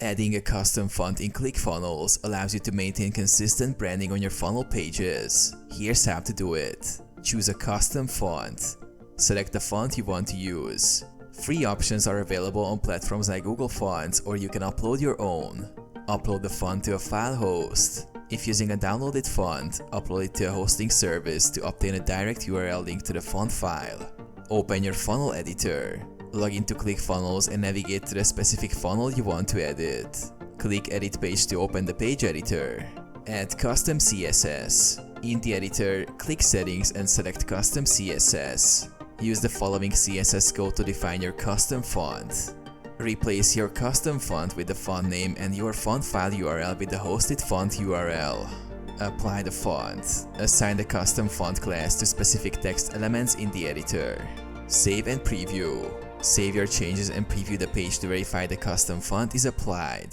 Adding a custom font in ClickFunnels allows you to maintain consistent branding on your funnel pages. Here's how to do it. Choose a custom font. Select the font you want to use. Free options are available on platforms like Google Fonts, or you can upload your own. Upload the font to a file host. If using a downloaded font, upload it to a hosting service to obtain a direct URL link to the font file. Open your funnel editor. Log into ClickFunnels and navigate to the specific funnel you want to edit. Click Edit Page to open the page editor. Add custom CSS. In the editor, click Settings and select Custom CSS. Use the following CSS code to define your custom font. Replace your custom font with the font name and your font file URL with the hosted font URL. Apply the font. Assign the custom font class to specific text elements in the editor. Save and preview. Save your changes and preview the page to verify the custom font is applied.